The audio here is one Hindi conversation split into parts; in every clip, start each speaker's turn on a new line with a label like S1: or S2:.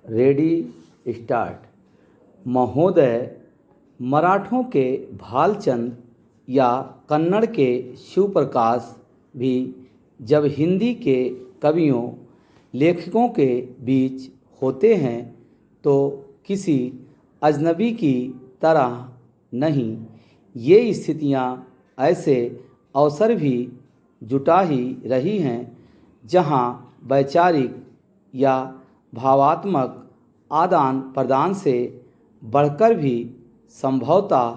S1: Ready start. महोदय, मराठों के भालचंद या कन्नड़ के शिवप्रकाश भी जब हिंदी के कवियों लेखकों के बीच होते हैं तो किसी अजनबी की तरह नहीं। ये स्थितियां ऐसे अवसर भी जुटा ही रही हैं जहां वैचारिक या भावात्मक आदान प्रदान से बढ़कर भी संभवतः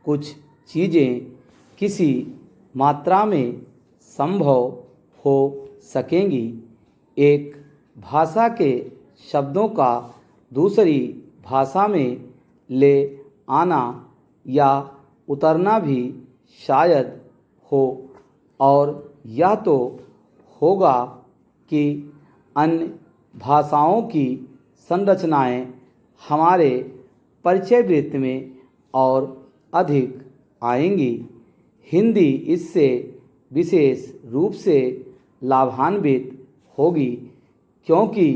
S1: कुछ चीज़ें किसी मात्रा में संभव हो सकेंगी। एक भाषा के शब्दों का दूसरी भाषा में ले आना या उतरना भी शायद हो, और यह तो होगा कि अन्य भाषाओं की संरचनाएं हमारे परिचय वृत्त में और अधिक आएंगी। हिंदी इससे विशेष रूप से लाभान्वित होगी क्योंकि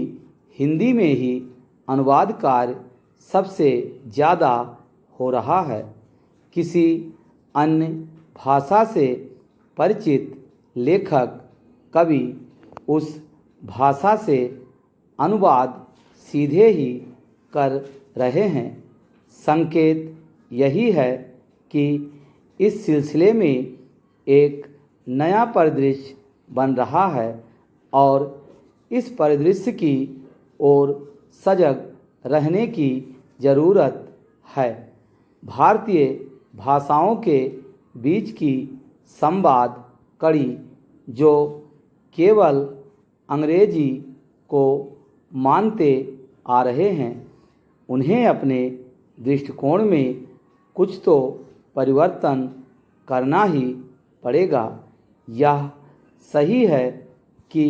S1: हिंदी में ही अनुवाद कार्य सबसे ज़्यादा हो रहा है। किसी अन्य भाषा से परिचित लेखक कवि उस भाषा से अनुवाद सीधे ही कर रहे हैं। संकेत यही है कि इस सिलसिले में एक नया परिदृश्य बन रहा है और इस परिदृश्य की ओर सजग रहने की ज़रूरत है। भारतीय भाषाओं के बीच की संवाद कड़ी जो केवल अंग्रेजी को मानते आ रहे हैं, उन्हें अपने दृष्टिकोण में कुछ तो परिवर्तन करना ही पड़ेगा। यह सही है कि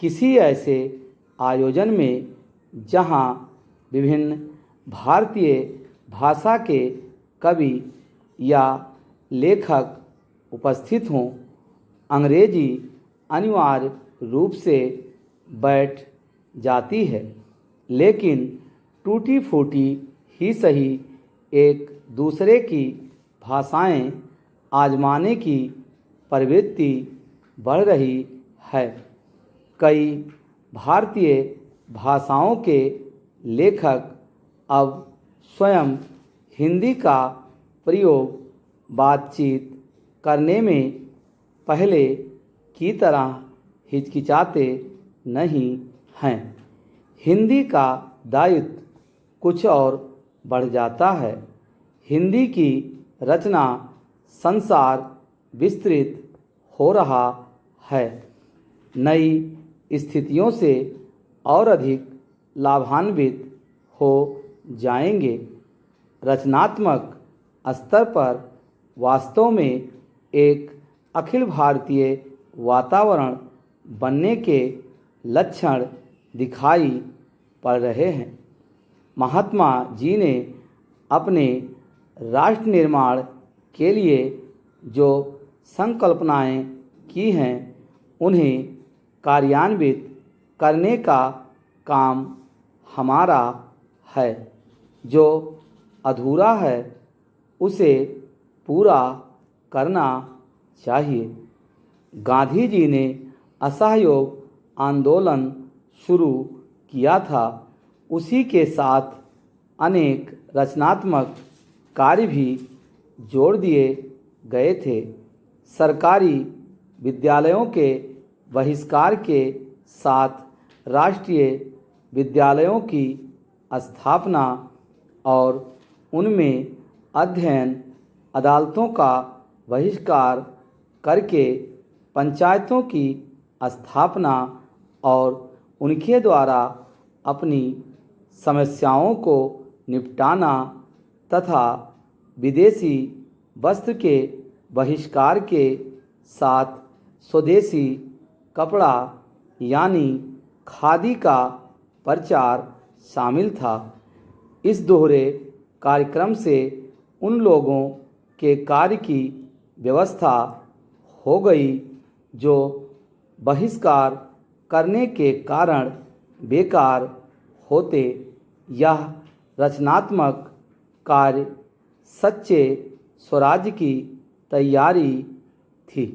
S1: किसी ऐसे आयोजन में जहां विभिन्न भारतीय भाषा के कवि या लेखक उपस्थित हों, अंग्रेजी अनिवार्य रूप से बैठ जाती है, लेकिन टूटी फूटी ही सही एक दूसरे की भाषाएं आजमाने की प्रवृत्ति बढ़ रही है। कई भारतीय भाषाओं के लेखक अब स्वयं हिंदी का प्रयोग बातचीत करने में पहले की तरह हिचकिचाते नहीं हैं। हिंदी का दायित्व कुछ और बढ़ जाता है। हिंदी की रचना संसार विस्तृत हो रहा है। नई स्थितियों से और अधिक लाभान्वित हो जाएंगे। रचनात्मक स्तर पर वास्तव में एक अखिल भारतीय वातावरण बनने के लक्षण दिखाई पड़ रहे हैं। महात्मा जी ने अपने राष्ट्र निर्माण के लिए जो संकल्पनाएं की हैं, उन्हें कार्यान्वित करने का काम हमारा है। जो अधूरा है उसे पूरा करना चाहिए। गांधी जी ने असहयोग आंदोलन शुरू किया था, उसी के साथ अनेक रचनात्मक कार्य भी जोड़ दिए गए थे। सरकारी विद्यालयों के बहिष्कार के साथ राष्ट्रीय विद्यालयों की स्थापना और उनमें अध्ययन अदालतों का बहिष्कार करके पंचायतों की स्थापना और उनके द्वारा अपनी समस्याओं को निपटाना तथा विदेशी वस्त्र के बहिष्कार के साथ स्वदेशी कपड़ा यानी खादी का प्रचार शामिल था। इस दोहरे कार्यक्रम से उन लोगों के कार्य की व्यवस्था हो गई जो बहिष्कार करने के कारण बेकार होते यह रचनात्मक कार्य सच्चे स्वराज्य की तैयारी थी।